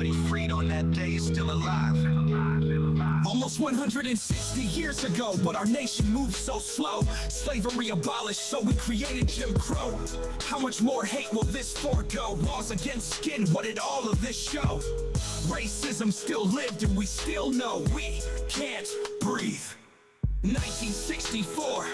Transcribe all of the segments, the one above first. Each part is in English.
everybody freed on that day is still alive. Almost 160 years ago, but our nation moved so slow. Slavery abolished, so we created Jim Crow. How much more hate will this forego? Laws against skin, what did all of this show? Racism still lived and we still know we can't breathe. 1964.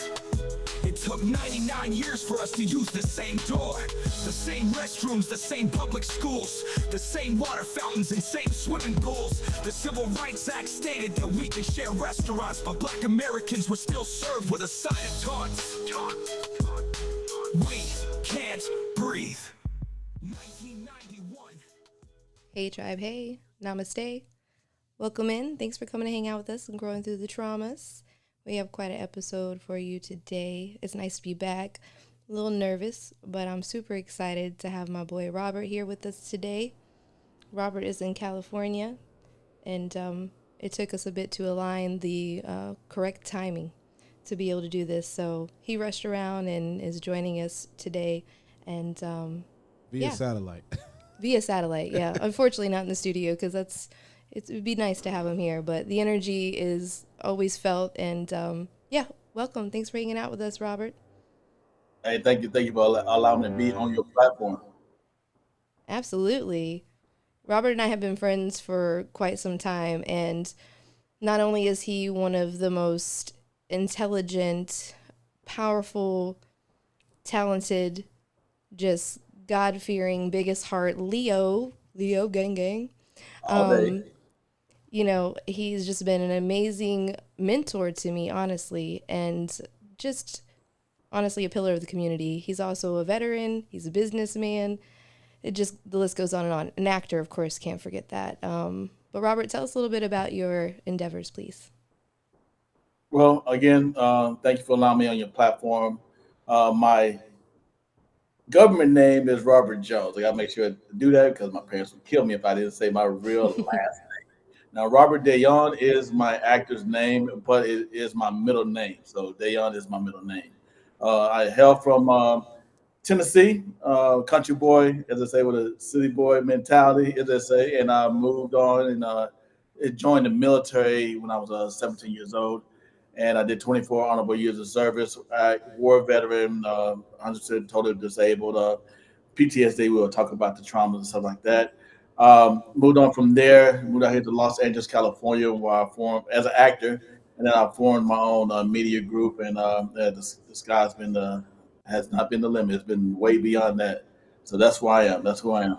It took 99 years for us to use the same door, the same restrooms, the same public schools, the same water fountains and same swimming pools. The Civil Rights Act stated that we could share restaurants, but black Americans were still served with a side of taunts. We can't breathe. 1991. Hey tribe, hey, namaste. Welcome in. Thanks for coming to hang out with us and growing through the traumas. We have quite an episode for you today. It's nice to be back. A little nervous, but I'm super excited to have my boy Robert here with us today. Robert is in California, and it took us a bit to align the correct timing to be able to do this. So he rushed around and is joining us today. And via satellite. Via satellite, yeah. Unfortunately not in the studio because it would be nice to have him here, but the energy is always felt. And welcome. Thanks for hanging out with us, Robert. Hey, thank you for allowing me to be on your platform. Absolutely. Robert and I have been friends for quite some time, and not only is he one of the most intelligent, powerful, talented, just God-fearing, biggest heart, Leo gang. All day. You know, he's just been an amazing mentor to me, honestly, and just honestly a pillar of the community. He's also a veteran. He's a businessman. The list goes on and on. An actor, of course, can't forget that. But Robert, tell us a little bit about your endeavors, please. Well, again, thank you for allowing me on your platform. My government name is Robert Jones. I gotta make sure to do that because my parents would kill me if I didn't say my real last name. Now, Robert Dayon is my actor's name, but it is my middle name. So Dayon is my middle name. I hail from Tennessee, country boy, as I say, with a city boy mentality, as I say, and I moved on and joined the military when I was 17 years old. And I did 24 honorable years of service. I war veteran, 100% totally disabled, PTSD. We'll talk about the traumas and stuff like that. Moved on from there, moved out here to Los Angeles, California, where I formed as an actor, and then I formed my own media group. And the sky's has not been the limit. It's been way beyond that. So that's where I am. That's who I am.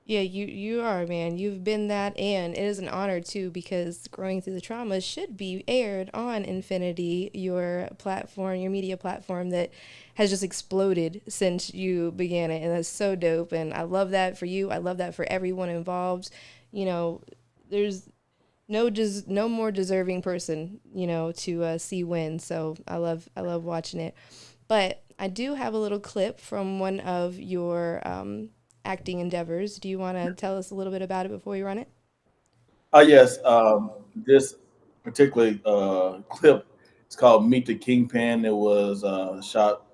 Yeah, you are, man. You've been that, and it is an honor, too, because Growing Through the Trauma should be aired on Infinity, your platform, your media platform that has just exploded since you began it, and that's so dope, and I love that for you. I love that for everyone involved. You know, there's no more deserving person, you know, to see win, so I love watching it. But I do have a little clip from one of your acting endeavors. Do you want to tell us a little bit about it before we run it? Yes. This particular clip is called Meet the Kingpin. It was shot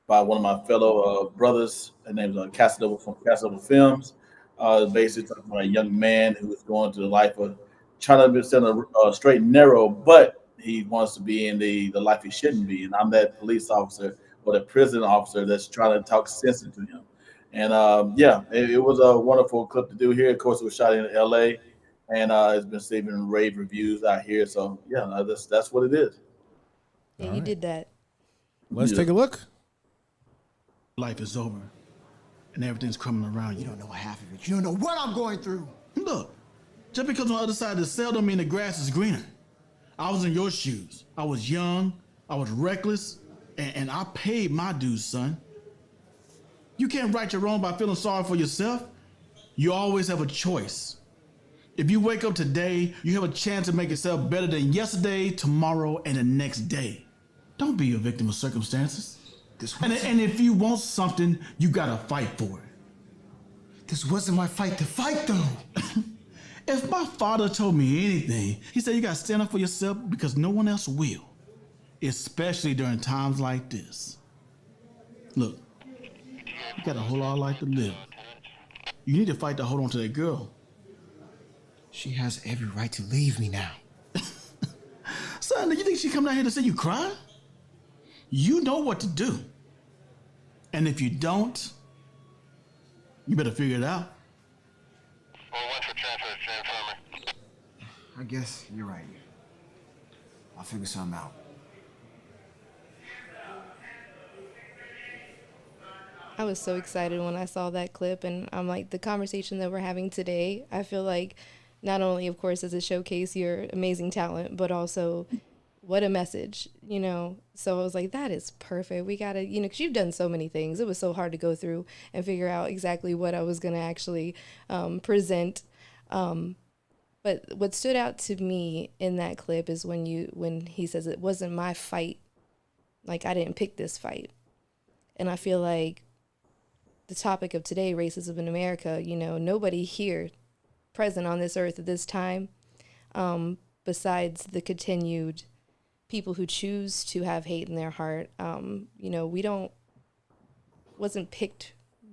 by one of my fellow brothers. His name is Casanova from Casanova Films. Basically talking about a young man who is going through the life of trying to be set a straight and narrow, but he wants to be in the life he shouldn't be. And I'm that police officer or the prison officer that's trying to talk sense into him. And it was a wonderful clip to do here. Of course, it was shot in LA, and it's been receiving rave reviews out here. So yeah, that's what it is. Yeah, you did that. Let's take a look. Life is over, and everything's crumbling around you. You don't know half of it. You don't know what I'm going through. Look, just because on the other side of the cell don't mean the grass is greener. I was in your shoes. I was young, I was reckless, and I paid my dues, son. You can't right your wrong by feeling sorry for yourself. You always have a choice. If you wake up today, you have a chance to make yourself better than yesterday, tomorrow, and the next day. Don't be a victim of circumstances. And if you want something, you gotta fight for it. This wasn't my fight to fight, though. If my father told me anything, he said you gotta stand up for yourself because no one else will, especially during times like this. Look, you got a whole lot of life to live. You need to fight to hold on to that girl She has every right to leave me now. Son, do you think she come down here to see you cry? You know what to do. And if you don't, you better figure it out. I guess you're right. I'll figure something out. I was so excited when I saw that clip, and I'm like, the conversation that we're having today, I feel like not only, of course, does it showcase your amazing talent, but also what a message, you know? So I was like, that is perfect. We got to, you know, because you've done so many things. It was so hard to go through and figure out exactly what I was going to actually present. But what stood out to me in that clip is when he says, it wasn't my fight. Like, I didn't pick this fight. And I feel like the topic of today, racism in America, you know, nobody here present on this earth at this time, besides the continued people who choose to have hate in their heart, you know,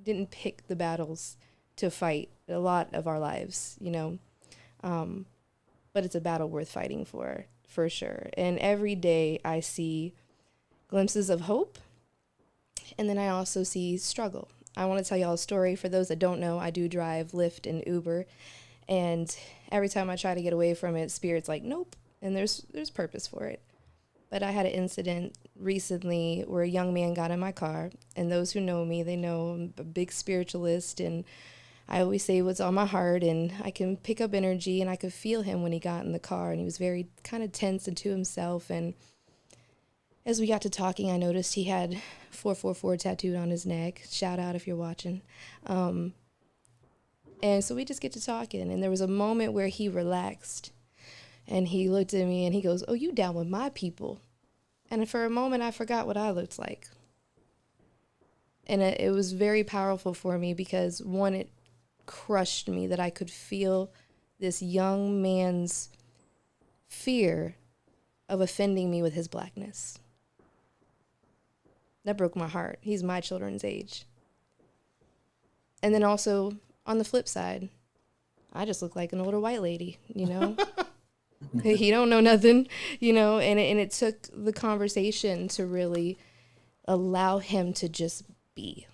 didn't pick the battles to fight a lot of our lives, you know, but it's a battle worth fighting for sure. And every day I see glimpses of hope, and then I also see struggle. I want to tell y'all a story. For those that don't know, I do drive Lyft and Uber, and every time I try to get away from it, Spirit's like, nope, and there's purpose for it. But I had an incident recently where a young man got in my car, and those who know me, they know I'm a big spiritualist, and I always say what's on my heart, and I can pick up energy, and I could feel him when he got in the car, and he was very kind of tense and to himself. And as we got to talking, I noticed he had 444 tattooed on his neck. Shout out if you're watching. And so we just get to talking, and there was a moment where he relaxed, and he looked at me and he goes, "Oh, you down with my people?" And for a moment, I forgot what I looked like. And it was very powerful for me because, one, it crushed me that I could feel this young man's fear of offending me with his blackness. That broke my heart. He's my children's age. And then also, on the flip side, I just look like an older white lady, you know? He don't know nothing, you know? And it took the conversation to really allow him to just be.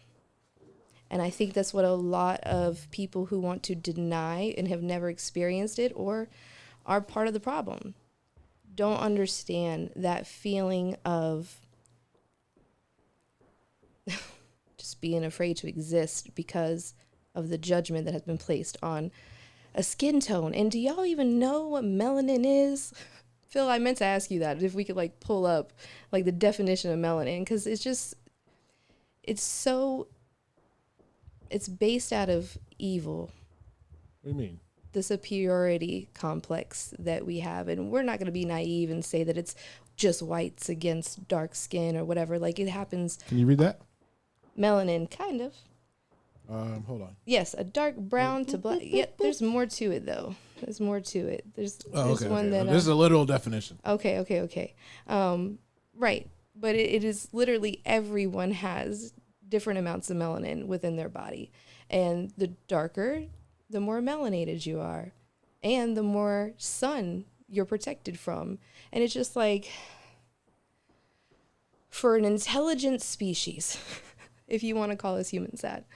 And I think that's what a lot of people who want to deny and have never experienced it or are part of the problem don't understand that feeling of just being afraid to exist because of the judgment that has been placed on a skin tone. And do y'all even know what melanin is? Phil, I meant to ask you that, if we could like pull up like the definition of melanin, because it's based out of evil. What do you mean? The superiority complex that we have. And we're not going to be naive and say that it's just whites against dark skin or whatever. Like, it happens. Can you read that? Melanin, kind of. Hold on. Yes, a dark brown to black. Yeah, there's more to it, though. There's more to it. There's one that... this is a literal definition. Okay. Right. But it is literally everyone has different amounts of melanin within their body. And the darker, the more melanated you are. And the more sun you're protected from. And it's just like, for an intelligent species, if you want to call us humans that,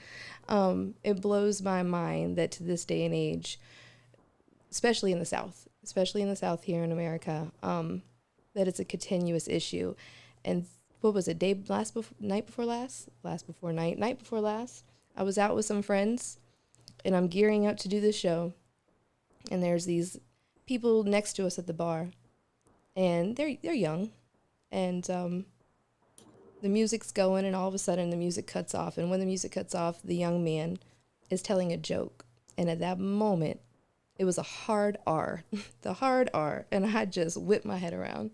it blows my mind that to this day and age, especially in the South here in America, that it's a continuous issue. And what was it, night before last, I was out with some friends, and I'm gearing up to do this show, and there's these people next to us at the bar, and they're young, and the music's going, and all of a sudden the music cuts off, and when the music cuts off, the young man is telling a joke, and at that moment, it was a hard R, the hard R, and I just whipped my head around,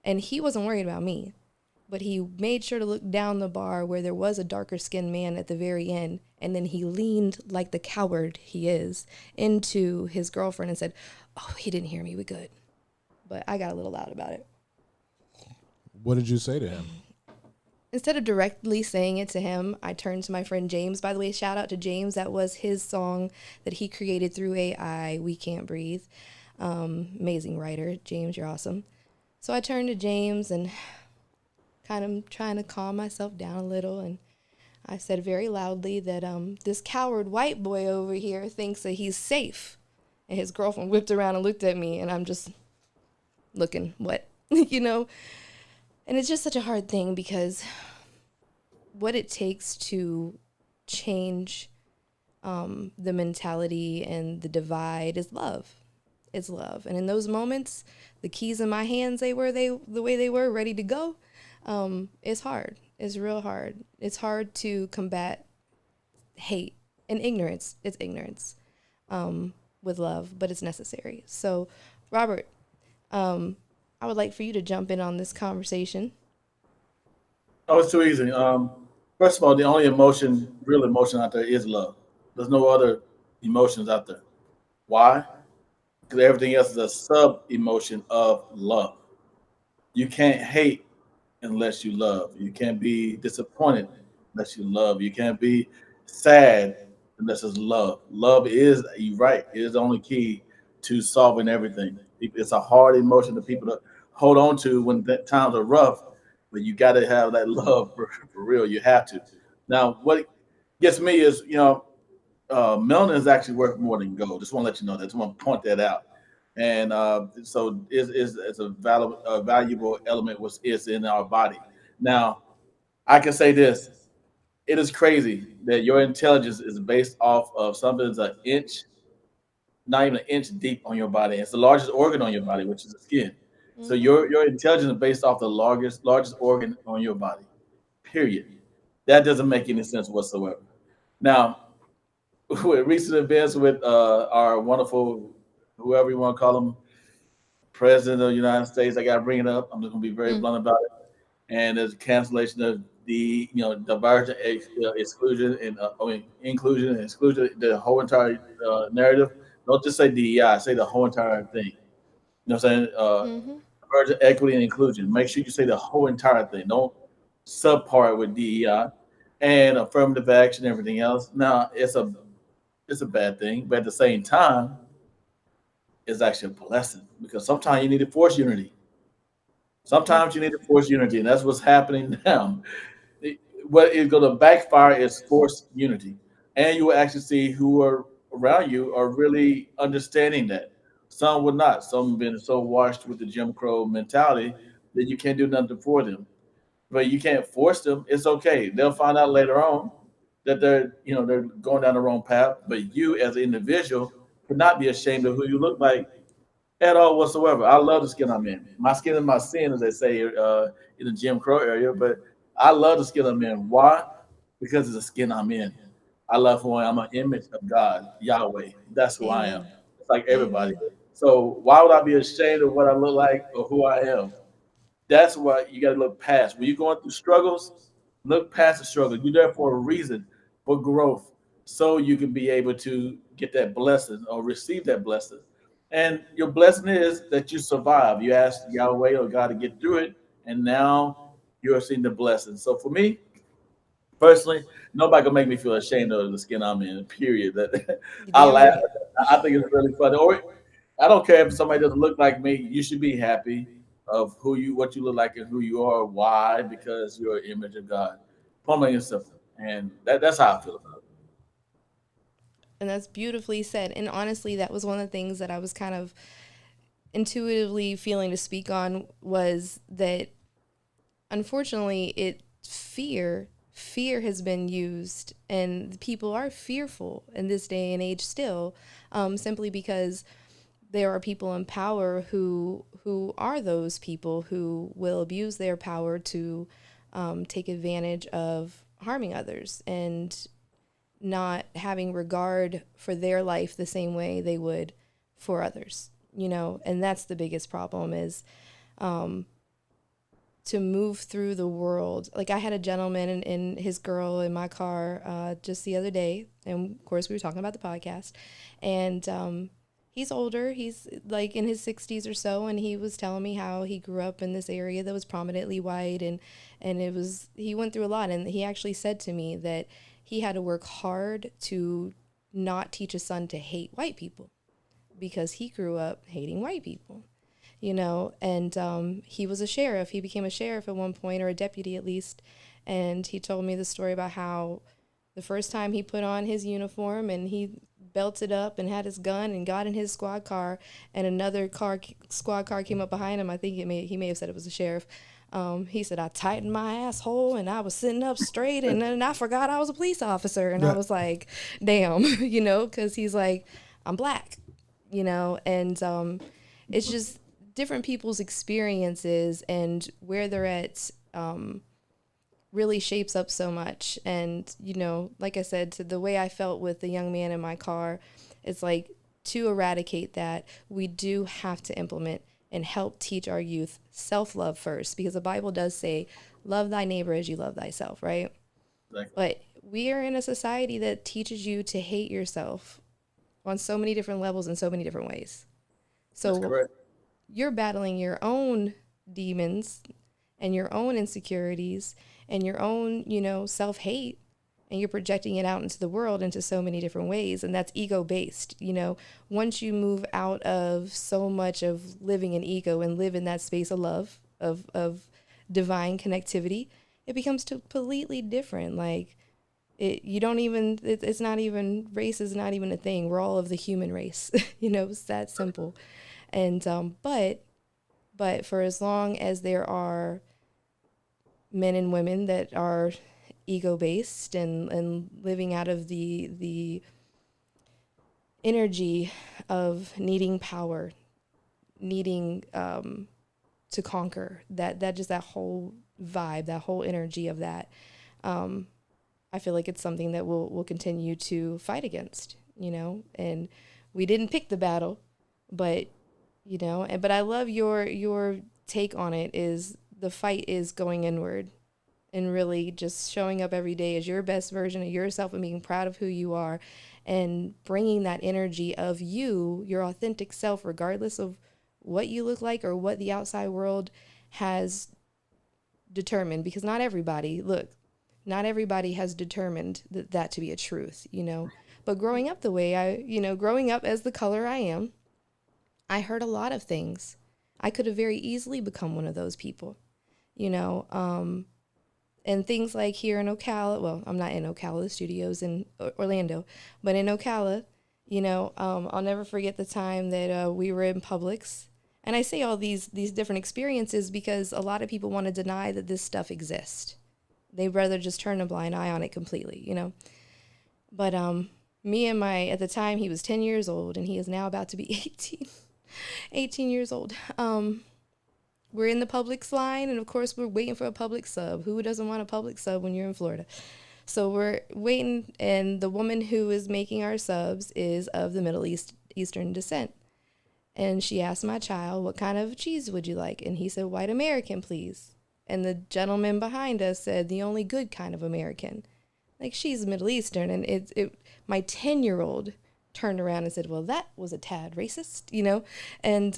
and he wasn't worried about me, but he made sure to look down the bar where there was a darker skinned man at the very end, and then he leaned like the coward he is into his girlfriend and said, "Oh, he didn't hear me, we good." But I got a little loud about it. What did you say to him? instead of directly saying it to him, I turned to my friend James. By the way, shout out to James. That was his song that he created through AI, We Can't Breathe. Amazing writer. James, you're awesome. So I turned to James and kind of trying to calm myself down a little. And I said very loudly that this coward white boy over here thinks that he's safe. And his girlfriend whipped around and looked at me, and I'm just looking, what? you know? And it's just such a hard thing because what it takes to change the mentality and the divide is love. It's love. And in those moments, the keys in my hands, the way they were, ready to go, it's hard. It's real hard. It's hard to combat hate and ignorance. It's ignorance with love, but it's necessary. So, Robert, I would like for you to jump in on this conversation. Oh, it's too easy. First of all, the only emotion, real emotion out there is love. There's no other emotions out there. Why? Because everything else is a sub emotion of love. You can't hate unless you love. You can't be disappointed unless you love. You can't be sad unless it's love. Love is, you're right, it is the only key to solving everything. It's a hard emotion for people to hold on to when times are rough, but you got to have that love for real. You have to. Now, what gets me is, melanin is actually worth more than gold. Just want to let you know that. Just want to point that out. And so it's a valuable element which is in our body. Now, I can say this: it is crazy that your intelligence is based off of something that's an inch, not even an inch deep on your body. It's the largest organ on your body, which is the skin. So Mm-hmm. your intelligence is based off the largest organ on your body. Period. That doesn't make any sense whatsoever. Now, with recent events with our wonderful, whoever you want to call him, president of the United States, I got to bring it up. I'm just going to be very blunt about it. And there's a cancellation of the, divergent exclusion and inclusion and exclusion, the whole entire narrative. Don't just say DEI, say the whole entire thing. You know what I'm saying? Mm-hmm. Divergent equity and inclusion. Make sure you say the whole entire thing. Don't subpart with DEI and affirmative action and everything else. Now, it's a bad thing, but at the same time, it's actually a blessing because sometimes you need to force unity. Sometimes you need to force unity, and that's what's happening now. What is going to backfire is forced unity, and you will actually see who are around you are really understanding that. Some will not. Some have been so washed with the Jim Crow mentality that you can't do nothing for them. But you can't force them. It's okay. They'll find out later on that they're going down the wrong path. But you, as an individual, cannot be ashamed of who you look like at all whatsoever. I love the skin I'm in. My skin is my sin, as they say in the Jim Crow area. But I love the skin I'm in. Why? Because it's the skin I'm in. I love who I am. I'm an image of God, Yahweh. That's who I am. Amen. It's like everybody. Amen. So why would I be ashamed of what I look like or who I am? That's what you got to look past. When you're going through struggles, look past the struggle. You're there for a reason, for growth, so you can be able to get that blessing or receive that blessing. And your blessing is that you survive. You ask Yahweh or God to get through it, and now you're seeing the blessing. So for me, personally, nobody can make me feel ashamed of the skin I'm in. Period. That You're I damn laugh. right. I think it's really funny. Or I don't care if somebody doesn't look like me. You should be happy of what you look like and who you are. Why? Because you're an image of God. Plain and simple. And that's how I feel about it. And that's beautifully said. And honestly, that was one of the things that I was kind of intuitively feeling to speak on was that unfortunately fear has been used and people are fearful in this day and age still, simply because there are people in power who are those people who will abuse their power to take advantage of harming others and not having regard for their life the same way they would for others, and that's the biggest problem is to move through the world. Like I had a gentleman and his girl in my car just the other day, and of course we were talking about the podcast, and He's older. He's like in his 60s or so, and he was telling me how he grew up in this area that was prominently white, and he went through a lot, and he actually said to me that he had to work hard to not teach his son to hate white people because he grew up hating white people, and he was a sheriff. He became a sheriff at one point, or a deputy at least, and he told me the story about how the first time he put on his uniform and he belted up and had his gun and got in his squad car, and another squad car came up behind him. I think he may have said it was the sheriff. He said, I tightened my asshole and I was sitting up straight, and then I forgot I was a police officer. And I was like, damn, because he's like, I'm black, and it's just different people's experiences and where they're at really shapes up so much. And, like I said, to the way I felt with the young man in my car, it's like, to eradicate that, we do have to implement and help teach our youth self-love first, because the Bible does say, love thy neighbor as you love thyself, right? Exactly. But we are in a society that teaches you to hate yourself on so many different levels in so many different ways. So you're battling your own demons and your own insecurities and your own, self-hate, and you're projecting it out into the world into so many different ways. And that's ego-based. Once you move out of so much of living in ego and live in that space of love, of divine connectivity, it becomes completely different. Like, it's not even, race is not even a thing. We're all of the human race. It's that simple. And, but for as long as there are men and women that are ego-based and living out of the energy of needing power, needing to conquer, that whole vibe, that whole energy of that, I feel like it's something that we'll continue to fight against, and we didn't pick the battle, but but I love your take on it. Is the fight is going inward and really just showing up every day as your best version of yourself and being proud of who you are and bringing that energy of your authentic self, regardless of what you look like or what the outside world has determined, because not everybody has determined that to be a truth, but growing up the way growing up as the color I am, I heard a lot of things. I could have very easily become one of those people, and things like here in Ocala, well, I'm not in Ocala, the studio's in Orlando, but in Ocala, I'll never forget the time that we were in Publix. And I say all these different experiences because a lot of people want to deny that this stuff exists. They'd rather just turn a blind eye on it completely, But me and at the time, he was 10 years old, and he is now about to be 18 years old. We're in the Publix line, and of course we're waiting for a Publix sub. Who doesn't want a Publix sub when you're in Florida? So we're waiting, and the woman who is making our subs is of the Middle Eastern descent. And she asked my child, what kind of cheese would you like? And he said, white American, please. And the gentleman behind us said, the only good kind of American. Like, she's Middle Eastern, and my 10-year-old turned around and said, well, that was a tad racist, And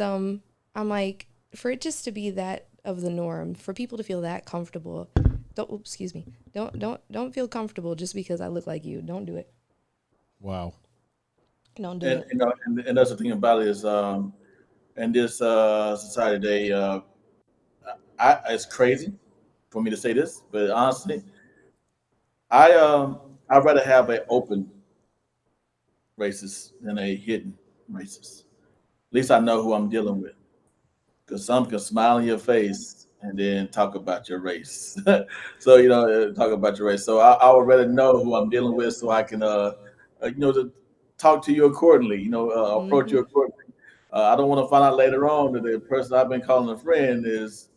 I'm like, for it just to be that of the norm, for people to feel that comfortable, don't feel comfortable just because I look like you. Don't do it. Wow. Don't do it. And that's the thing about it is, in this society today, it's crazy for me to say this, but honestly, I'd rather have an open racist than a hidden racist. At least I know who I'm dealing with. Because some can smile in your face and then talk about your race. So, talk about your race. So I would rather know who I'm dealing with so I can, to talk to you accordingly, approach you accordingly. I don't want to find out later on that the person I've been calling a friend is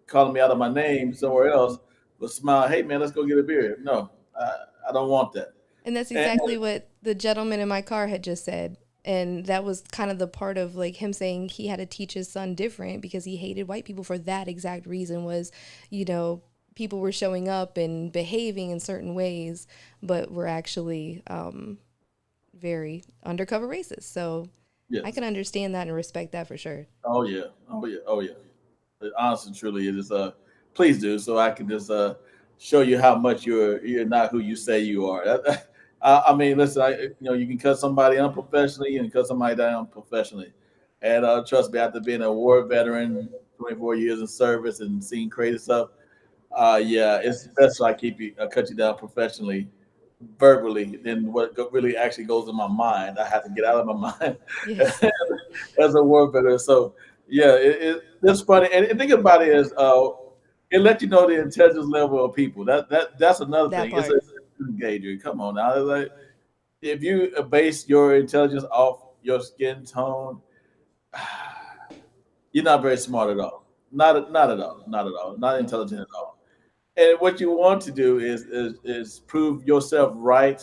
calling me out of my name somewhere else, but smile, hey, man, let's go get a beer. No, I don't want that. And that's exactly what the gentleman in my car had just said. And that was kind of the part of like him saying he had to teach his son different because he hated white people for that exact reason was, people were showing up and behaving in certain ways, but were actually very undercover racist. So Yes. I can understand that and respect that for sure. Oh yeah. Oh yeah. Oh yeah. Honestly, truly, it is. Please do so I can just show you how much you're not who you say you are. I mean, listen, you can cut somebody unprofessionally, you can cut somebody down professionally, and trust me, after being a war veteran, 24 years in service and seeing crazy stuff, yeah, it's best I cut you down professionally, verbally, than really actually goes in my mind. I have to get out of my mind Yes, as a war veteran. So yeah, it's funny. And think about it as it lets you know the intelligence level of people. That's another that thing. It's part. a engager. Come on now. Like, if you base your intelligence off your skin tone, you're not very smart at all. Not at all. Not at all. Not intelligent at all. And what you want to do is prove yourself right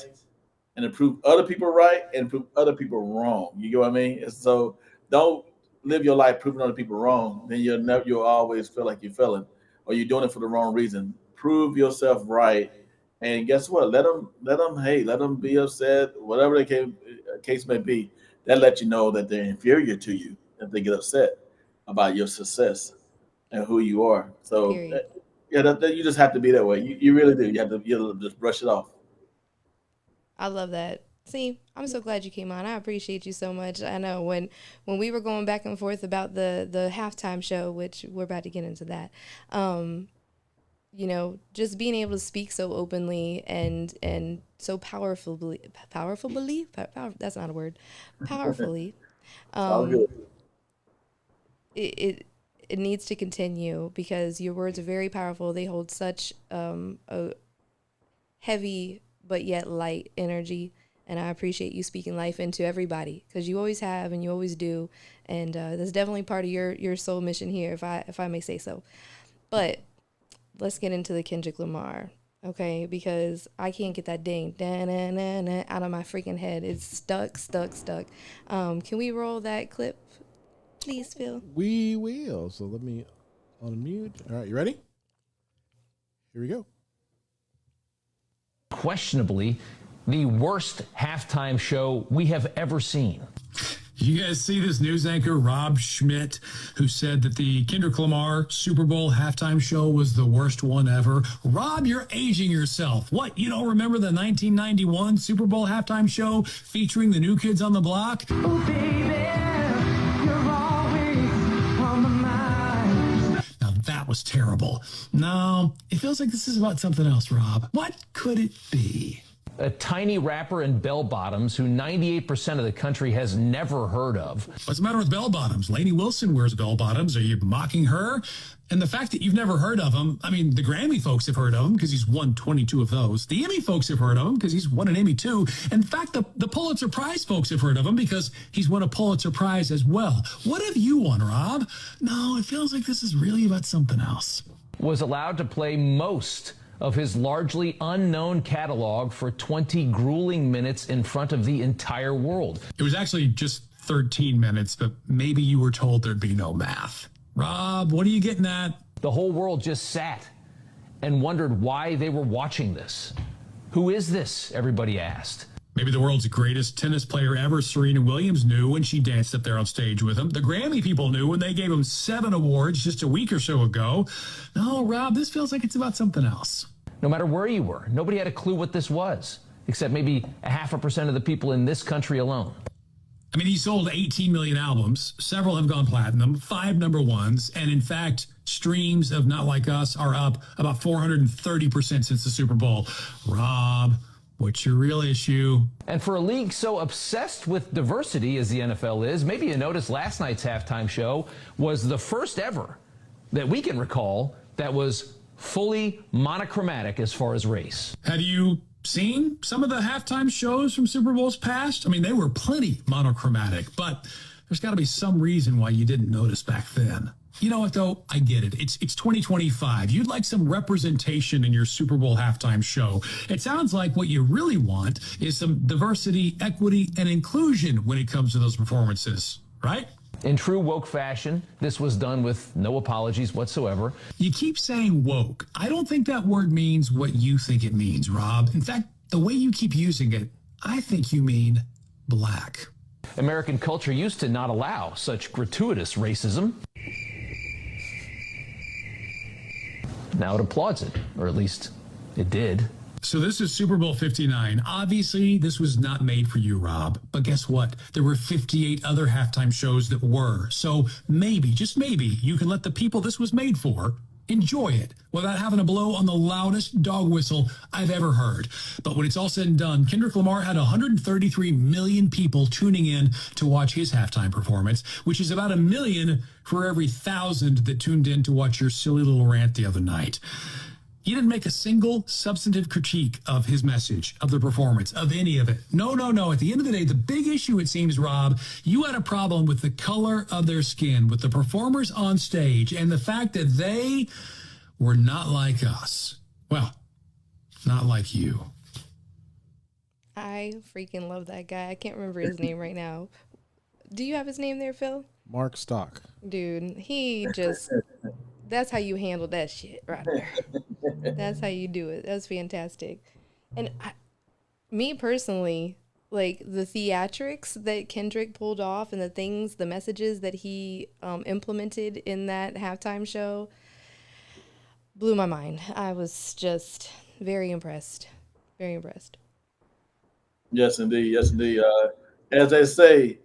and to prove other people right and prove other people wrong. You get what I mean? And so don't live your life proving other people wrong. Then you'll always feel like you're failing or you're doing it for the wrong reason. Prove yourself right, and guess what? Let them hate, let them be upset, whatever the case may be. That lets you know that they're inferior to you if they get upset about your success and who you are. So Period. yeah, you just have to be that way. You really do. You have to just brush it off. I love that. See, I'm so glad you came on. I appreciate you so much. I know when we were going back and forth about the halftime show, which we're about to get into that. Just being able to speak so openly and so powerfully, that's not a word, powerfully. All good. It needs to continue because your words are very powerful. They hold such a heavy but yet light energy. And I appreciate you speaking life into everybody because you always have and you always do. And that's definitely part of your soul mission here, if I may say so. But let's get into the Kendrick Lamar, okay? Because I can't get that ding da-na-na-na out of my freaking head. It's stuck. Can we roll that clip, please, Phil? We will. So let me unmute. All right, you ready? Here we go. Questionably the worst halftime show we have ever seen. You guys see this news anchor, Rob Schmidt, who said that the Kendrick Lamar Super Bowl halftime show was the worst one ever? Rob, you're aging yourself. What, you don't remember the 1991 Super Bowl halftime show featuring the New Kids on the Block? Oh, baby, you're always on my mind. Now, that was terrible. No, it feels like this is about something else, Rob. What could it be? A tiny rapper in bell bottoms who 98% of the country has never heard of. What's the matter with bell bottoms? Lainey Wilson wears bell bottoms. Are you mocking her? And the fact that you've never heard of him, I mean, the Grammy folks have heard of him because he's won 22 of those. The Emmy folks have heard of him because he's won an Emmy too. In fact, the Pulitzer Prize folks have heard of him because he's won a Pulitzer Prize as well. What have you won, Rob? No, it feels like this is really about something else. Was allowed to play most of his largely unknown catalog for 20 grueling minutes in front of the entire world. It was actually just 13 minutes, but maybe you were told there'd be no math. Rob, what are you getting at? The whole world just sat and wondered why they were watching this. Who is this? Everybody asked. Maybe the world's greatest tennis player ever, Serena Williams, knew when she danced up there on stage with him. The Grammy people knew when they gave him 7 awards just a week or so ago. No, Rob, this feels like it's about something else. No matter where you were, nobody had a clue what this was, except maybe 0.5% of the people in this country alone. I mean, he sold 18 million albums. Several have gone platinum, 5 number ones. And in fact, streams of Not Like Us are up about 430% since the Super Bowl. Rob, what's your real issue? And for a league so obsessed with diversity as the NFL is, maybe you noticed last night's halftime show was the first ever that we can recall that was fully monochromatic as far as race. Have you seen some of the halftime shows from Super Bowls past? I mean, they were plenty monochromatic, but there's got to be some reason why you didn't notice back then. You know what, though? I get it. It's 2025. You'd like some representation in your Super Bowl halftime show. It sounds like what you really want is some diversity, equity, and inclusion when it comes to those performances, right? In true woke fashion, this was done with no apologies whatsoever. You keep saying woke. I don't think that word means what you think it means, Rob. In fact, the way you keep using it, I think you mean black. American culture used to not allow such gratuitous racism. Now it applauds it, or at least it did. So this is Super Bowl 59. Obviously, this was not made for you, Rob. But guess what? There were 58 other halftime shows that were. So maybe, just maybe, you can let the people this was made for enjoy it without having to blow on the loudest dog whistle I've ever heard. But when it's all said and done, Kendrick Lamar had 133 million people tuning in to watch his halftime performance, which is about 1 million for every 1,000 that tuned in to watch your silly little rant the other night. He didn't make a single substantive critique of his message, of the performance, of any of it. No. At the end of the day, the big issue, it seems, Rob, you had a problem with the color of their skin, with the performers on stage, and the fact that they were not like us. Well, not like you. I freaking love that guy. I can't remember his name right now. Do you have his name there, Phil? Mark Stock. Dude, he just... That's how you handle that shit right there. That's how you do it. That's fantastic. And me personally, like the theatrics that Kendrick pulled off and the things, the messages that he implemented in that halftime show blew my mind. I was just very impressed. Very impressed. Yes, indeed. Yes, indeed. As they say,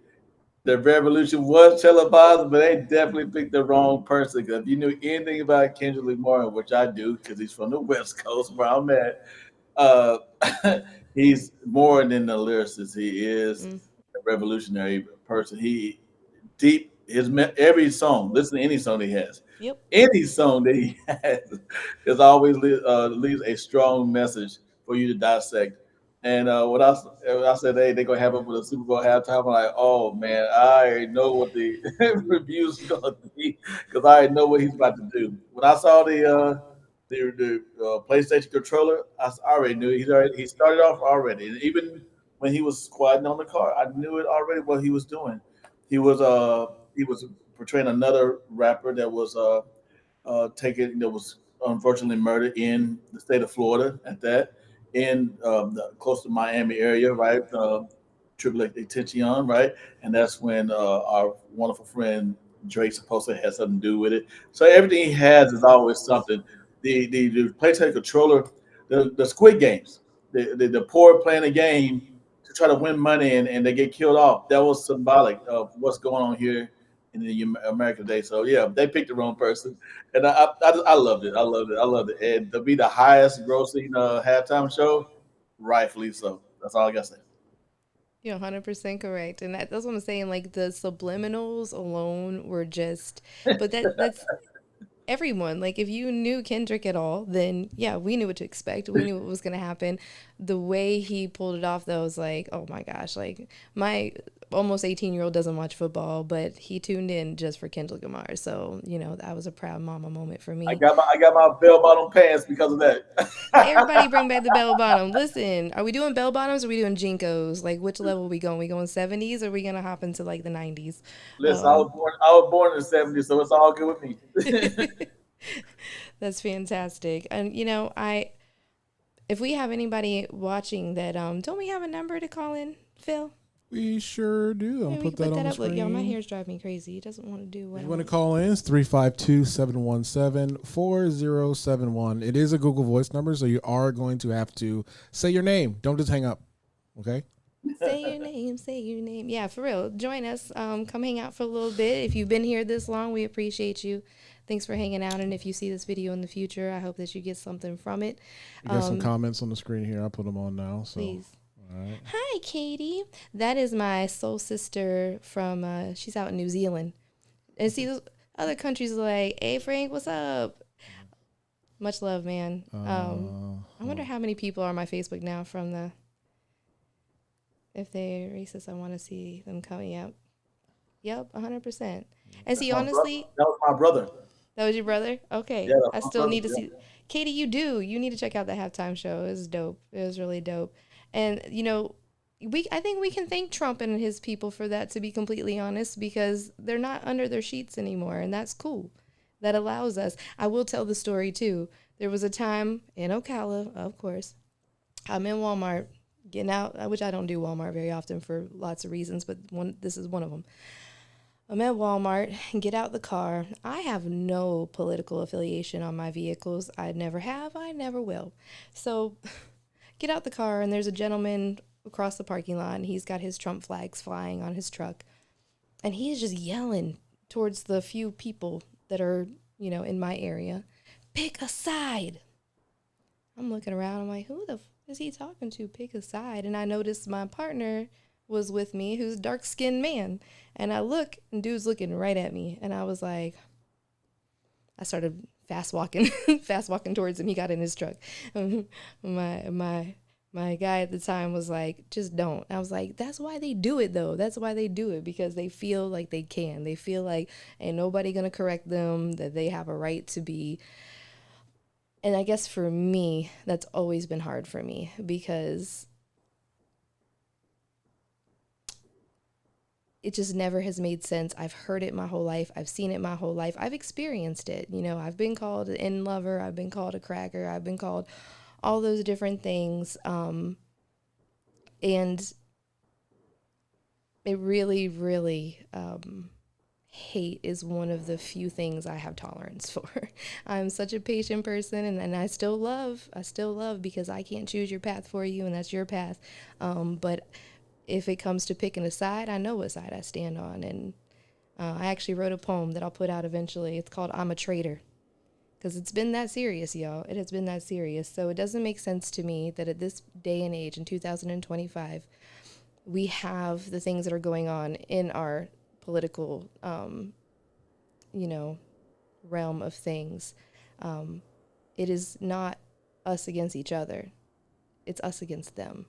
the revolution was televised, but they definitely picked the wrong person. Because if you knew anything about Kendrick Lamar, which I do, because he's from the West Coast where I'm at, he's more than a lyricist. He is a revolutionary person. He deep every song. Listen to any song he has. Yep. Any song that he has is always leaves a strong message for you to dissect. And when I said, hey, they're going to have it for the Super Bowl halftime, I'm like, oh, man, I already know what the review's going to be because I already know what he's about to do. When I saw the PlayStation controller, I already knew he started off already. And even when he was squatting on the car, I knew it already what he was doing. He was portraying another rapper that was was unfortunately murdered in the state of Florida at that. In close to Miami area, right? Triple Attention, right? And that's when our wonderful friend Drake supposedly had something to do with it. So everything he has is always something. The PlayStation controller, the Squid Games, the poor playing a game to try to win money and they get killed off. That was symbolic of what's going on here in the American today. So yeah, they picked the wrong person, and I loved it. I loved it. And to be the highest grossing halftime show, rightfully so. That's all I got to say. You're 100% correct. And that's what I'm saying. Like the subliminals alone were just, but that's everyone. Like if you knew Kendrick at all, then yeah, we knew what to expect. We knew what was going to happen. The way he pulled it off, though, was like, oh my gosh, like my almost 18-year-old doesn't watch football, but he tuned in just for Kendrick Lamar. So, that was a proud mama moment for me. I got my bell bottom pants because of that. Everybody bring back the bell bottom. Listen, are we doing bell bottoms or are we doing Jinkos? Like which level are we going? We going 70s or are we going to hop into like the 90s? Listen, I was born in the 70s, so it's all good with me. That's fantastic. And if we have anybody watching that don't we have a number to call in, Phil? We sure do. I'll put that on the screen. Look, y'all, my hair's driving me crazy. He doesn't want to do what you want to call in? It's 352-717-4071. It is a Google Voice number, so you are going to have to say your name. Don't just hang up, okay? Say your name. Yeah, for real. Join us. Come hang out for a little bit. If you've been here this long, we appreciate you. Thanks for hanging out. And if you see this video in the future, I hope that you get something from it. You got some comments on the screen here. I'll put them on now. So. Please. All right. Hi, Katie. That is my soul sister from, she's out in New Zealand. And see, those other countries are like, hey, Frank, what's up? Much love, man. I wonder how many people are on my Facebook now from the, if they're racist, I want to see them coming up. Yep, 100%. And see, honestly. That was my brother. That was your brother? Okay. Yeah, I still need to see. Katie, you need to check out the halftime show. It was dope. It was really dope. And, I think we can thank Trump and his people for that, to be completely honest, because they're not under their sheets anymore. And that's cool. That allows us. I will tell the story, too. There was a time in Ocala, of course. I'm in Walmart getting out, which I don't do Walmart very often for lots of reasons, but this is one of them. I'm at Walmart, get out the car. I have no political affiliation on my vehicles. I never have, I never will. So get out the car, and there's a gentleman across the parking lot, and he's got his Trump flags flying on his truck. And he's just yelling towards the few people that are, in my area, pick a side. I'm looking around, I'm like, who the is he talking to? Pick a side. And I noticed my partner was with me, who's a dark-skinned man. And I look, and dude's looking right at me. And I was like, I started fast walking towards him. He got in his truck. My guy at the time was like, just don't. I was like, that's why they do it, though. That's why they do it, because they feel like they can. They feel like ain't nobody going to correct them, that they have a right to be. And I guess for me, that's always been hard for me, because it just never has made sense. I've heard it my whole life. I've seen it my whole life. I've experienced it. I've been called an in-lover. I've been called a cracker. I've been called all those different things. And it really, really, hate is one of the few things I have tolerance for. I'm such a patient person, and I still love because I can't choose your path for you, and that's your path. But if it comes to picking a side, I know what side I stand on. And I actually wrote a poem that I'll put out eventually. It's called I'm a Traitor, because it's been that serious, y'all. It has been that serious. So it doesn't make sense to me that at this day and age in 2025, we have the things that are going on in our political, realm of things. It is not us against each other. It's us against them.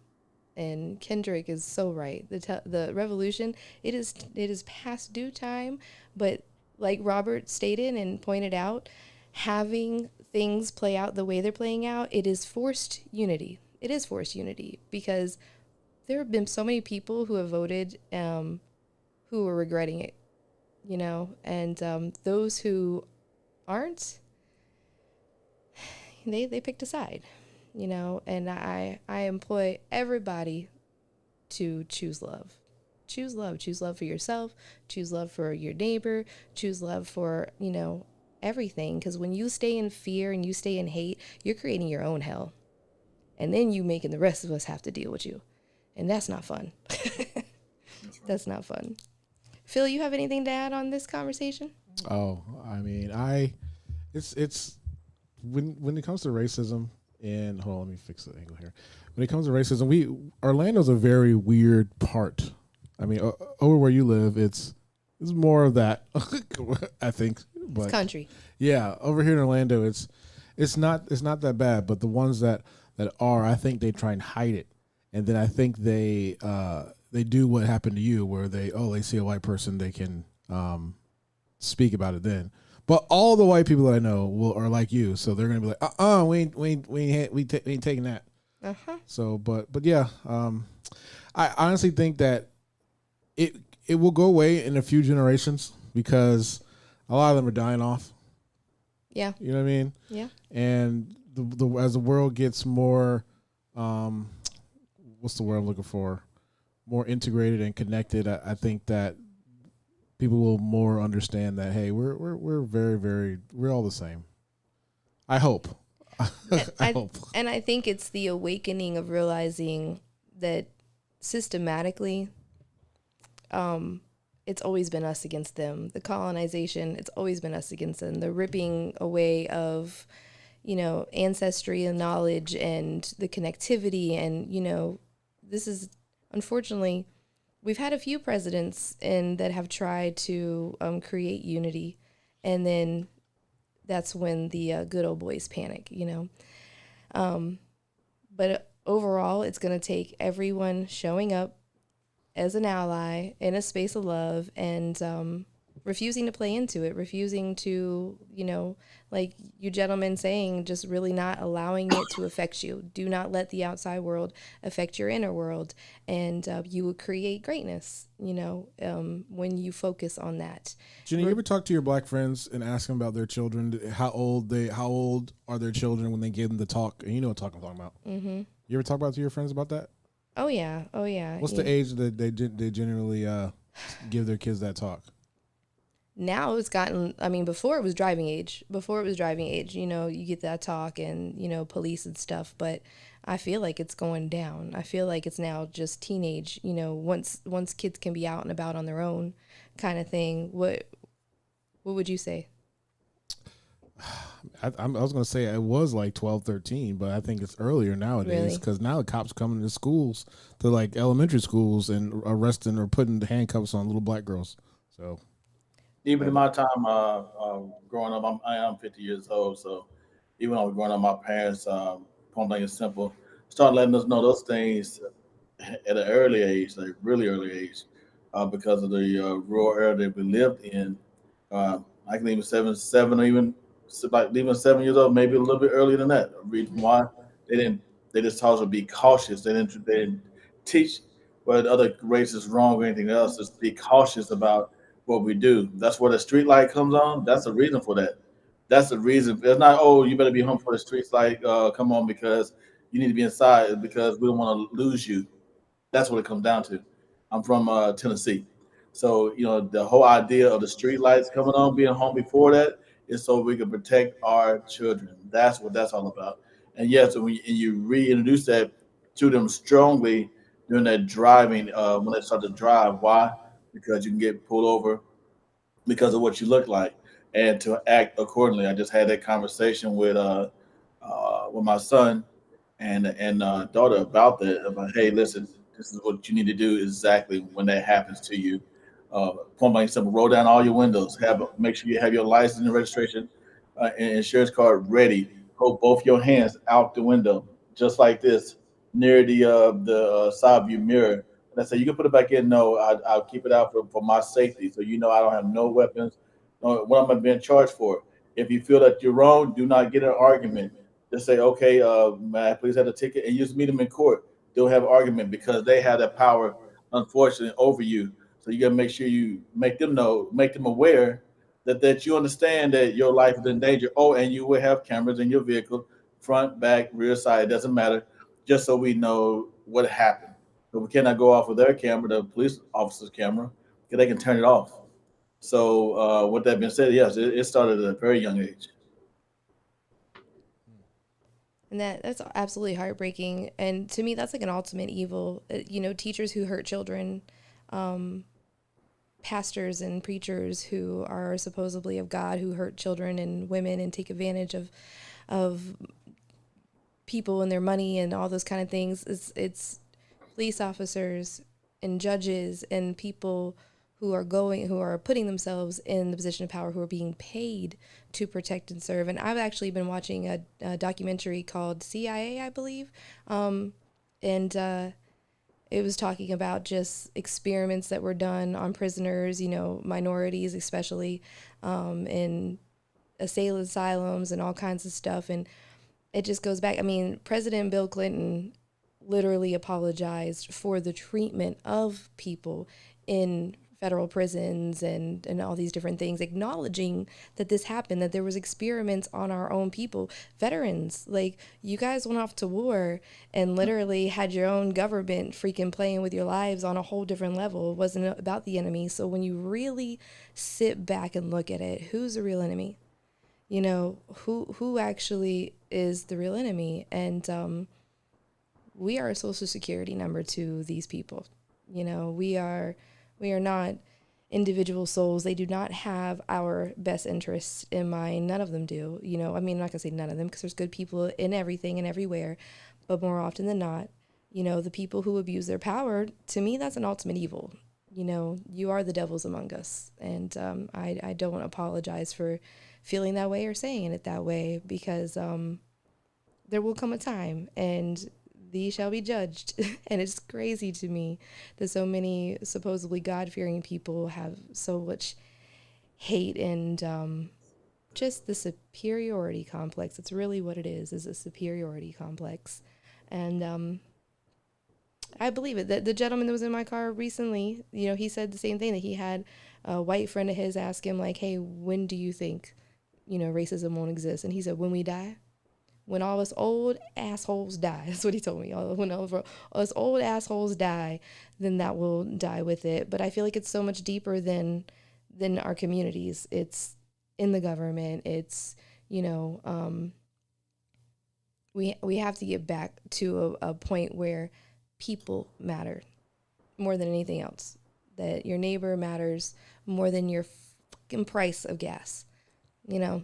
And Kendrick is so right. The revolution, it is past due time, but like Robert stated and pointed out, having things play out the way they're playing out, it is forced unity. It is forced unity, because there have been so many people who have voted who are regretting it, and those who aren't, they picked a side, and I employ everybody to choose love. Choose love for yourself, choose love for your neighbor, choose love for, everything. Because when you stay in fear and you stay in hate, you're creating your own hell. And then you making the rest of us have to deal with you. And that's not fun. That's not fun. Phil, you have anything to add on this conversation? Oh, I mean, it's when it comes to racism, and hold on, let me fix the angle here. When it comes to racism, Orlando's a very weird part. I mean, over where you live, it's more of that, I think. But it's country. Yeah, over here in Orlando, it's not that bad. But the ones that are, I think they try and hide it, and then I think they do what happened to you, where they see a white person, they can speak about it then. But all the white people that I know are like you, so they're gonna be like, we ain't taking that. So, but yeah, I honestly think that it will go away in a few generations, because a lot of them are dying off. Yeah, you know what I mean. Yeah, and as the world gets more, what's the word I'm looking for? More integrated and connected, I think that people will more understand that, hey, we're very, very, we're all the same. I hope. I hope. And I think it's the awakening of realizing that systematically, it's always been us against them. The colonization, it's always been us against them. The ripping away of, ancestry and knowledge and the connectivity. And, this is, unfortunately, we've had a few presidents that have tried to create unity, and then that's when the good old boys panic, But overall, it's going to take everyone showing up as an ally in a space of love, and refusing to play into it, refusing to, like you gentlemen saying, just really not allowing it to affect you. Do not let the outside world affect your inner world, and you will create greatness, when you focus on that. Jenny, you ever talk to your black friends and ask them about their children, how old are their children when they give them the talk? And you know what talk I'm talking about. Mm-hmm. You ever talk to your friends about that? Oh yeah. Oh yeah. What's the age that they generally give their kids that talk? Now it's gotten, I mean, before it was driving age. Before it was driving age, you get that talk and, police and stuff, but I feel like it's going down. I feel like it's now just teenage, once kids can be out and about on their own kind of thing. What would you say? I was going to say it was like 12, 13, but I think it's earlier nowadays because now the cops coming to schools, to like elementary schools, and arresting or putting the handcuffs on little black girls. So Even in my time growing up, I am 50 years old. So even when I was growing up, my parents, point blank and simple, started letting us know those things at an early age, like really early age, because of the rural area that we lived in. I can even seven, or even 7 years old, maybe a little bit earlier than that. Reason why they didn't, they just taught us to be cautious. They didn't teach what other race is wrong or anything else. Just be cautious about what we do. That's where the street light comes on. That's the reason for that. That's the reason. It's not, oh, you better be home for the streets light come on because you need to be inside. It's because we don't want to lose you. That's what it comes down to. I'm from Tennessee. So, the whole idea of the street lights coming on, being home before that, is so we can protect our children. That's what that's all about. And yes, and you reintroduce that to them strongly during that driving, when they start to drive. Why? Because you can get pulled over because of what you look like and to act accordingly. I just had that conversation with my son and daughter about that. About, hey, listen, this is what you need to do exactly when that happens to you. Point blank simple, roll down all your windows. Make sure you have your license and registration and insurance card ready. Hold both your hands out the window, just like this, near the side view mirror. And I say, you can put it back in. No, I'll keep it out for my safety. So I don't have no weapons. No, what am I being charged for? If you feel that you're wrong, do not get in an argument. Just say, okay, may I please have a ticket? And you just meet them in court. They'll have an argument because they have that power, unfortunately, over you. So you got to make sure you make them know, make them aware that you understand that your life is in danger. Oh, and you will have cameras in your vehicle, front, back, rear side, it doesn't matter, just so we know what happened. But we cannot go off of their camera, the police officer's camera, because they can turn it off. So, with that being said, yes, it started at a very young age. And that's absolutely heartbreaking. And to me, that's like an ultimate evil. Teachers who hurt children, pastors and preachers who are supposedly of God who hurt children and women and take advantage of people and their money and all those kind of things. It's police officers and judges and people who are putting themselves in the position of power, who are being paid to protect and serve. And I've actually been watching a documentary called CIA, I believe. And it was talking about just experiments that were done on prisoners, minorities especially, in asylums and all kinds of stuff. And it just goes back. I mean, President Bill Clinton literally apologized for the treatment of people in federal prisons and all these different things, acknowledging that this happened, that there was experiments on our own people. Veterans, like, you guys went off to war and literally had your own government freaking playing with your lives on a whole different level. It wasn't about the enemy. So when you really sit back and look at it, who's the real enemy? Who actually is the real enemy? And we are a social security number to these people. We are not individual souls. They do not have our best interests in mind. None of them do. I'm not going to say none of them because there's good people in everything and everywhere. But more often than not, the people who abuse their power, to me, that's an ultimate evil. You are the devils among us. And I don't want to apologize for feeling that way or saying it that way because there will come a time and these shall be judged. And it's crazy to me that so many supposedly God-fearing people have so much hate and just the superiority complex. It's really what it is a superiority complex. And I believe it. The gentleman that was in my car recently, he said the same thing, that he had a white friend of his ask him, like, hey, when do you think, racism won't exist? And he said, when we die. when all us old assholes die, that's what he told me. When all us old assholes die, then that will die with it. But I feel like it's so much deeper than our communities. It's in the government. It's, you know, we have to get back to a point where people matter more than anything else. That your neighbor matters more than your fucking price of gas, you know.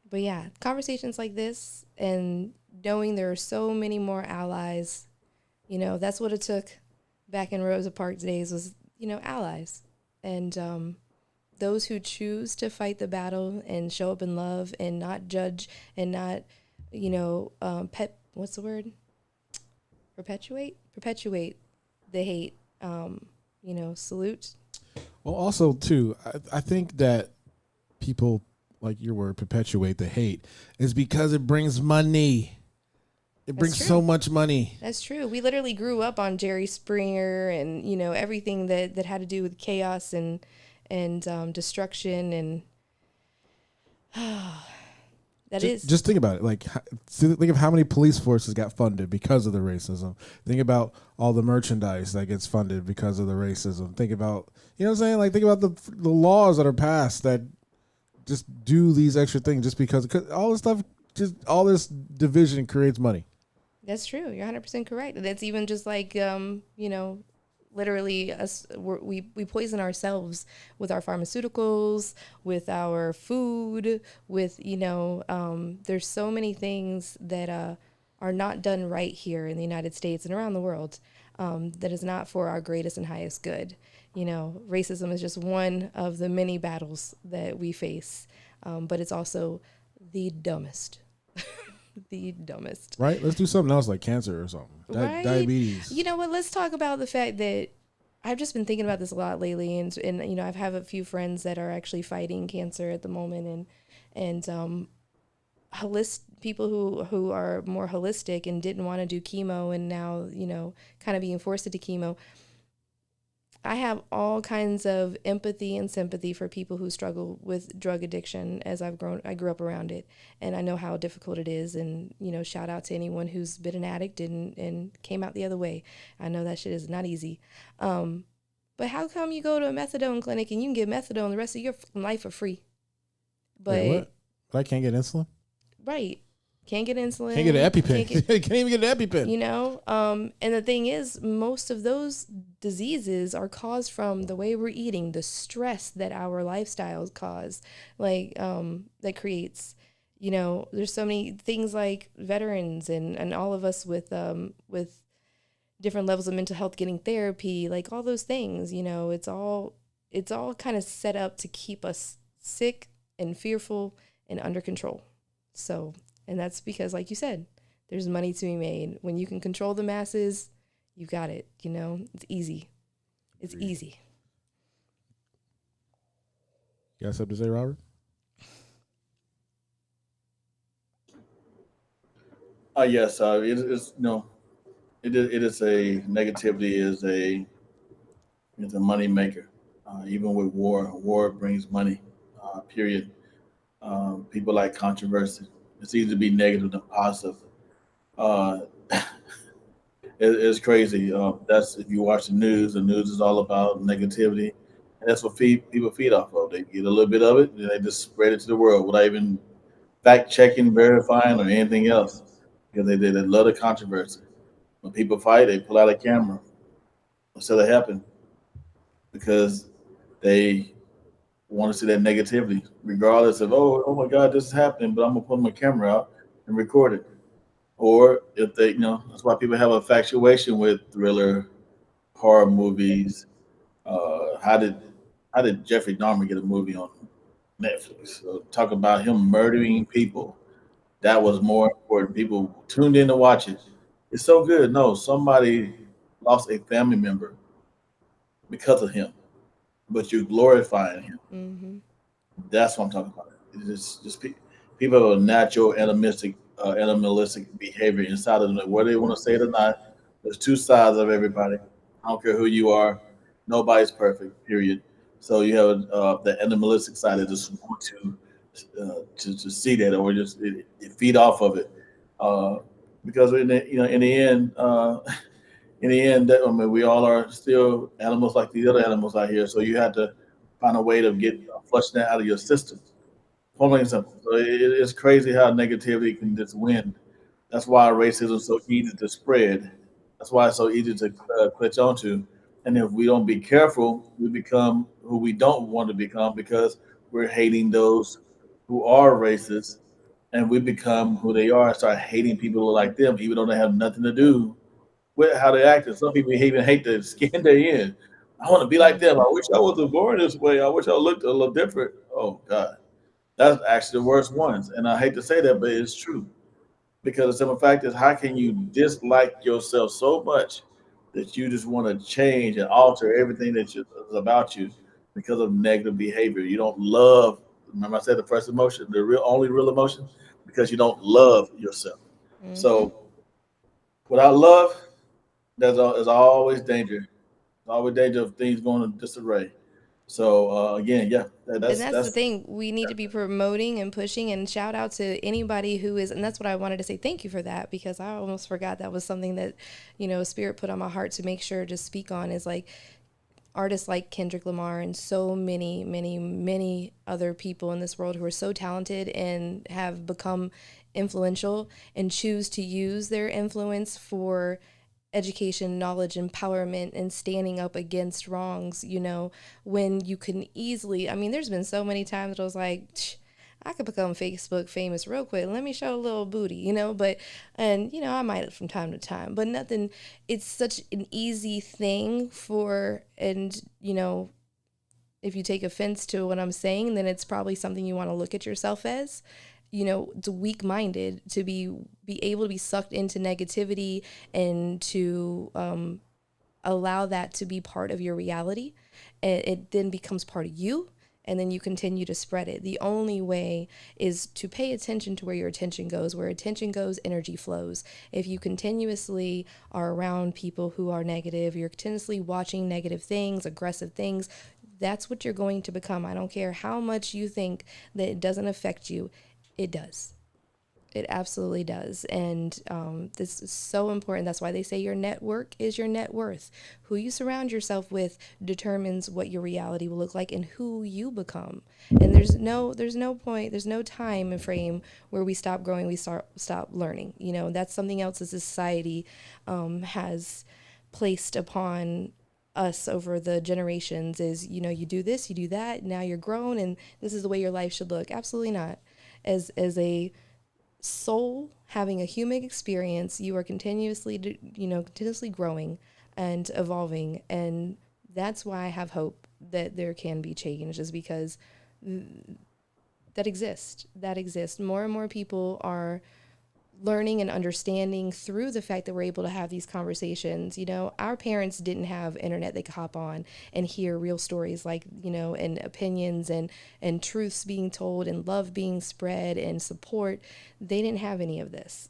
But yeah, conversations like this and knowing there are so many more allies, you know, that's what it took back in Rosa Parks days was, you know, allies. And those who choose to fight the battle and show up in love and not judge and not, you know, what's the word? Perpetuate the hate, you know, salute. Well, also too, I think that people, like your word, perpetuate the hate is because it brings money. It brings so much money. That's true. We literally grew up on Jerry Springer and, you know, everything that had to do with chaos and destruction and just think about it. Like, think of how many police forces got funded because of the racism. Think about all the merchandise that gets funded because of the racism. Think about, you know what I'm saying? Like, think about the laws that are passed that just do these extra things just because all this stuff, just all this division creates money. That's true. You're 100% correct. That's even just like, you know, literally we poison ourselves with our pharmaceuticals, with our food, with, you know, there's so many things that are not done right here in the United States and around the world that is not for our greatest and highest good. You know, racism is just one of the many battles that we face, but it's also the dumbest. The dumbest. Right? Let's do something else like cancer or something. Right? Diabetes. You know what? Let's talk about the fact that I've just been thinking about this a lot lately, and you know, I've have a few friends that are actually fighting cancer at the moment, and people who are more holistic and didn't want to do chemo and now, you know, kind of being forced to do chemo. I have all kinds of empathy and sympathy for people who struggle with drug addiction as I grew up around it. And I know how difficult it is. And, you know, shout out to anyone who's been an addict and came out the other way. I know that shit is not easy. But how come you go to a methadone clinic and you can get methadone the rest of your life for free? But, wait, what? But I can't get insulin? Right. Can't get insulin. Can't get an EpiPen. Can't even get an EpiPen. You know, and the thing is, most of those diseases are caused from the way we're eating, the stress that our lifestyles cause, like that creates. You know, there's so many things like veterans and all of us with different levels of mental health getting therapy, like all those things. You know, it's all kind of set up to keep us sick and fearful and under control. So. And that's because, like you said, there's money to be made. When you can control the masses, you got it. You know, it's easy. It's easy. You got something to say, Robert? Yes. It is. No, it is a negativity is a money maker. Even with war brings money. Period. People like controversy. It's easy to be negative than positive. It's crazy. That's if you watch the news is all about negativity. And that's what people feed off of. They get a little bit of it, and they just spread it to the world without even fact checking, verifying, or anything else. Because they love the controversy. When people fight, they pull out a camera instead of helping because they want to see that negativity, regardless of oh my God, this is happening, but I'm gonna put my camera out and record it. Or if they, you know, that's why people have a infatuation with thriller, horror movies. How did Jeffrey Dahmer get a movie on Netflix? Talk about him murdering people. That was more important. People tuned in to watch it. It's so good. No, somebody lost a family member because of him, but you're glorifying him. Mm-hmm. That's what I'm talking about. It's just people have a natural animalistic behavior inside of them. Whether they want to say it or not, there's two sides of everybody. I don't care who you are. Nobody's perfect, period. So you have the animalistic side that just want to to see that, or just feed off of it, because in the end, I mean, we all are still animals like these other animals out here. So you have to find a way to get flushing that out of your system. Plain and simple. So it's crazy how negativity can just win. That's why racism is so easy to spread. That's why it's so easy to clutch onto. And if we don't be careful, we become who we don't want to become because we're hating those who are racist, and we become who they are and start hating people who are like them, even though they have nothing to do with how they act. And some people even hate the skin they're in. I want to be like them. I wish I wasn't born this way. I wish I looked a little different. Oh God, that's actually the worst ones. And I hate to say that, but it's true. Because the simple fact is, how can you dislike yourself so much that you just want to change and alter everything is about you because of negative behavior? You don't love. Remember, I said the first emotion, the only real emotion, because you don't love yourself. Mm-hmm. So without love, there's always danger. There's always danger of things going in disarray. So again, yeah, And that's that's the that's thing. We need to be promoting and pushing, and shout out to anybody who is, and that's what I wanted to say. Thank you for that, because I almost forgot that was something that, Spirit put on my heart to make sure to speak on, is like artists like Kendrick Lamar and so many, many, many other people in this world who are so talented and have become influential and choose to use their influence for education, knowledge, empowerment, and standing up against wrongs, when you can easily, I mean, there's been so many times that I was like, I could become Facebook famous real quick. Let me show a little booty, but, and, I might from time to time, but nothing, it's such an easy thing for, and, if you take offense to what I'm saying, then it's probably something you want to look at yourself as. It's weak-minded to be able to be sucked into negativity and to allow that to be part of your reality. It then becomes part of you, and then you continue to spread it. The only way is to pay attention to where your attention goes. Where attention goes, energy flows. If you continuously are around people who are negative, you're continuously watching negative things, aggressive things, that's what you're going to become. I don't care how much you think that it doesn't affect you. It does. It absolutely does. And this is so important. That's why they say your network is your net worth. Who you surround yourself with determines what your reality will look like and who you become. And there's no point, there's no time frame where we stop growing, we stop learning. That's something else that society has placed upon us over the generations is, you do this, you do that, now you're grown and this is the way your life should look. Absolutely not. As a soul having a human experience, you are continuously growing and evolving, and that's why I have hope that there can be change, is because that exists. More and more people are learning and understanding through the fact that we're able to have these conversations. Our parents didn't have internet they could hop on and hear real stories like, and opinions and truths being told and love being spread and support. They didn't have any of this,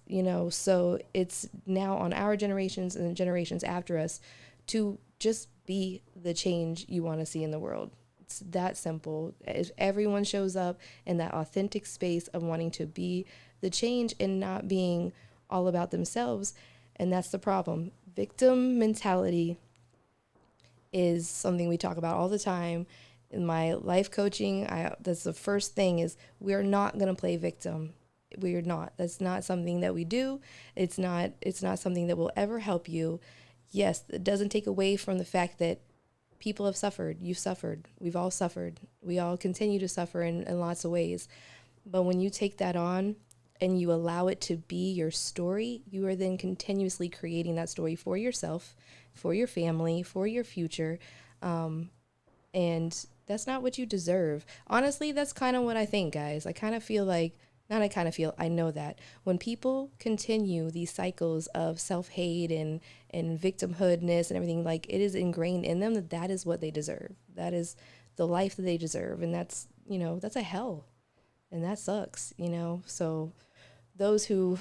so it's now on our generations and the generations after us to just be the change you want to see in the world. It's that simple. If everyone shows up in that authentic space of wanting to be the change and not being all about themselves, and that's the problem. Victim mentality is something we talk about all the time. In my life coaching, that's the first thing is we're not going to play victim. We're not. That's not something that we do. It's not something that will ever help you. Yes, it doesn't take away from the fact that people have suffered. You've suffered. We've all suffered. We all continue to suffer in lots of ways. But when you take that on and you allow it to be your story, you are then continuously creating that story for yourself, for your family, for your future. And that's not what you deserve. Honestly, that's kind of what I think, guys. I kind of feel like, I know that when people continue these cycles of self-hate and victimhoodness and everything, like, it is ingrained in them that is what they deserve. That is the life that they deserve. And that's, that's a hell. And that sucks, So those who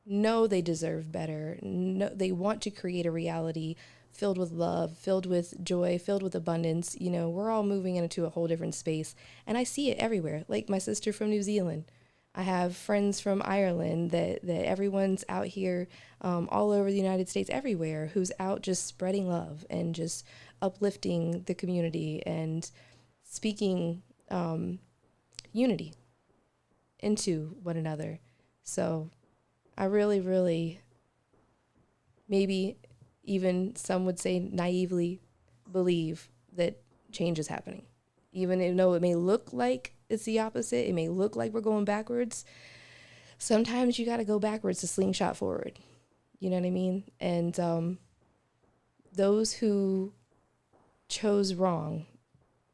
know they deserve better, know they want to create a reality filled with love, filled with joy, filled with abundance. You know, we're all moving into a whole different space. And I see it everywhere. Like my sister from New Zealand. I have friends from Ireland that everyone's out here all over the United States, everywhere, who's out just spreading love and just uplifting the community and speaking unity into one another. So I really, really, maybe even some would say naively believe that change is happening. Even though it may look like it's the opposite, it may look like we're going backwards. Sometimes you got to go backwards to slingshot forward. You know what I mean? And those who chose wrong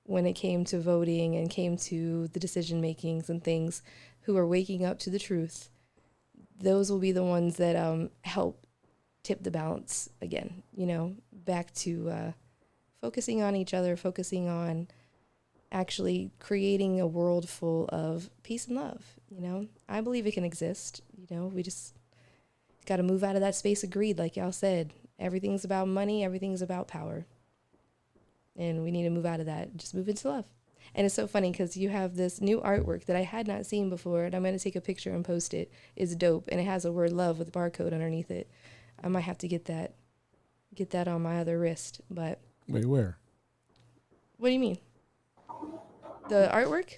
when it came to voting and came to the decision makings and things, who are waking up to the truth, those will be the ones that help tip the balance again, you know, back to focusing on each other, focusing on actually creating a world full of peace and love. You know, I believe it can exist. You know, we just got to move out of that space of greed, like y'all said. Everything's about money, everything's about power. And we need to move out of that, just move into love. And it's so funny because you have this new artwork that I had not seen before, and I'm going to take a picture and post it. It's dope, and it has a word love with a barcode underneath it. I might have to get that on my other wrist. But wait, where? What do you mean? The artwork?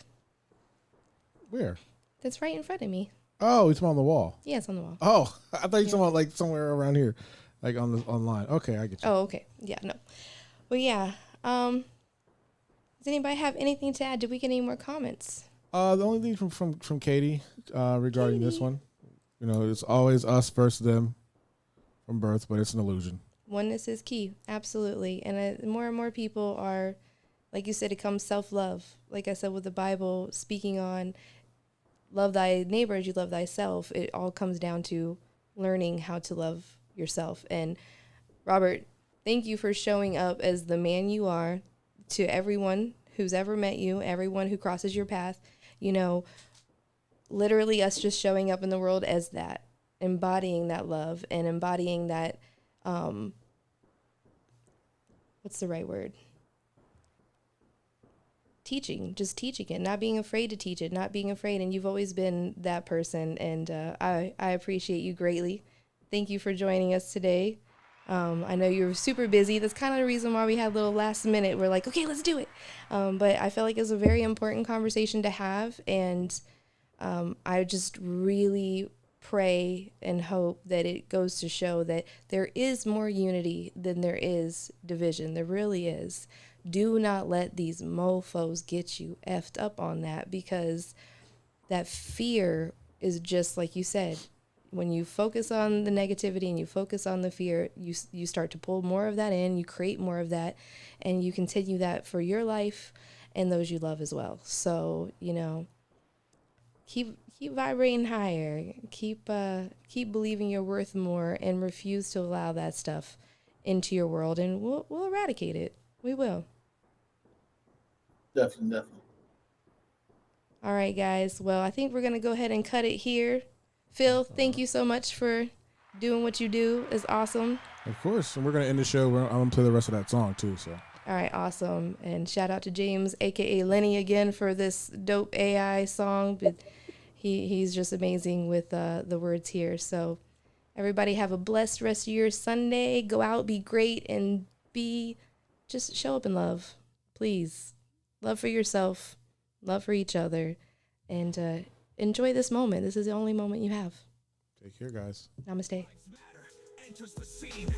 Where? That's right in front of me. Oh, it's on the wall. Yeah, it's on the wall. Oh, I thought you were talking about like somewhere around here, like on the online. Okay, I get you. Oh, okay. Yeah, no. Well, yeah. Does anybody have anything to add? Did we get any more comments? The only thing from Katie regarding this one, you know, it's always us versus them from birth, but it's an illusion. Oneness is key, absolutely. And more and more people are, like you said, it comes self-love. Like I said with the Bible, speaking on love thy neighbor as you love thyself, it all comes down to learning how to love yourself. And Robert, thank you for showing up as the man you are to everyone who's ever met you, everyone who crosses your path. You know, literally us just showing up in the world as that, embodying that love and embodying that, what's the right word? Just teaching it, not being afraid to teach it, not being afraid. And you've always been that person. And I appreciate you greatly. Thank you for joining us today. I know you're super busy. That's kind of the reason why we had a little last minute. We're like, okay, let's do it. But I felt like it was a very important conversation to have. And I just really pray and hope that it goes to show that there is more unity than there is division. There really is. Do not let these mofos get you effed up on that, because that fear is just like you said. When you focus on the negativity and you focus on the fear, you start to pull more of that in, you create more of that, and you continue that for your life and those you love as well. So, you know, keep vibrating higher, keep believing you're worth more, and refuse to allow that stuff into your world, and we'll eradicate it. We will. Definitely. All right, guys. Well, I think we're going to go ahead and cut it here. Phil, thank you so much for doing what you do. It's awesome. Of course. And we're going to end the show. I'm going to play the rest of that song, too. So. All right, awesome. And shout out to James, a.k.a. Lenny, again, for this dope AI song. But he's just amazing with the words here. So everybody have a blessed rest of your Sunday. Go out, be great, and just show up in love, please. Love for yourself, love for each other, and enjoy this moment. This is the only moment you have. Take care, guys. Namaste. Enters the scene.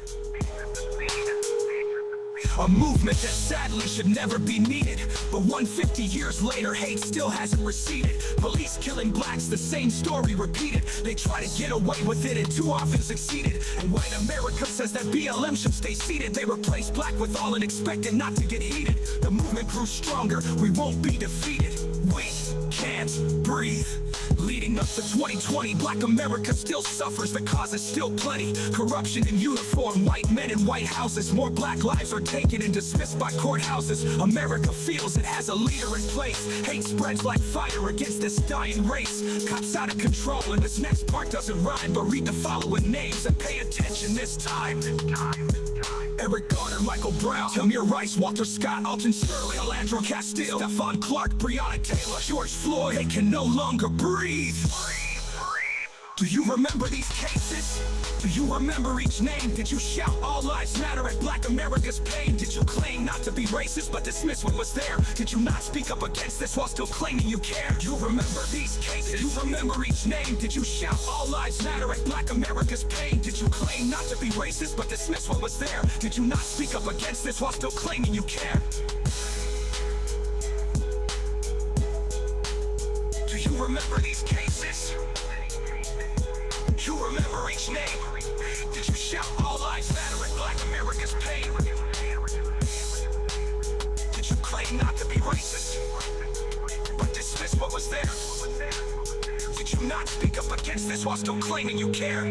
A movement that sadly should never be needed, but 150 years later, hate still hasn't receded. Police killing blacks, the same story repeated. They try to get away with it and too often succeeded. And white America says that BLM should stay seated, they replace black with all and expected not to get heated. The movement grew stronger, we won't be defeated. We can't breathe. Leading up to 2020, black America still suffers, the cause is still plenty. Corruption in uniform, white men in white houses. More black lives are taken and dismissed by courthouses. America feels it has a leader in place. Hate spreads like fire against this dying race. Cops out of control, and this next part doesn't rhyme, but read the following names and pay attention this time. Eric Garner, Michael Brown, Tamir Rice, Walter Scott, Alton Sterling, Alandro Castile, Stephon Clark, Breonna Taylor, George Floyd. They can no longer breathe. Do you remember these cases? Do you remember each name? Did you shout all lives matter at Black America's pain? Did you claim not to be racist but dismiss what was there? Did you not speak up against this while still claiming you care? Do you remember these cases? Do you remember each name? Did you shout all lives matter at Black America's pain? Did you claim not to be racist but dismiss what was there? Did you not speak up against this while still claiming you care? Do you remember these cases? You remember each name? Did you shout all lives matter at Black America's pain? Did you claim not to be racist, but dismiss what was there? Did you not speak up against this while still claiming you care?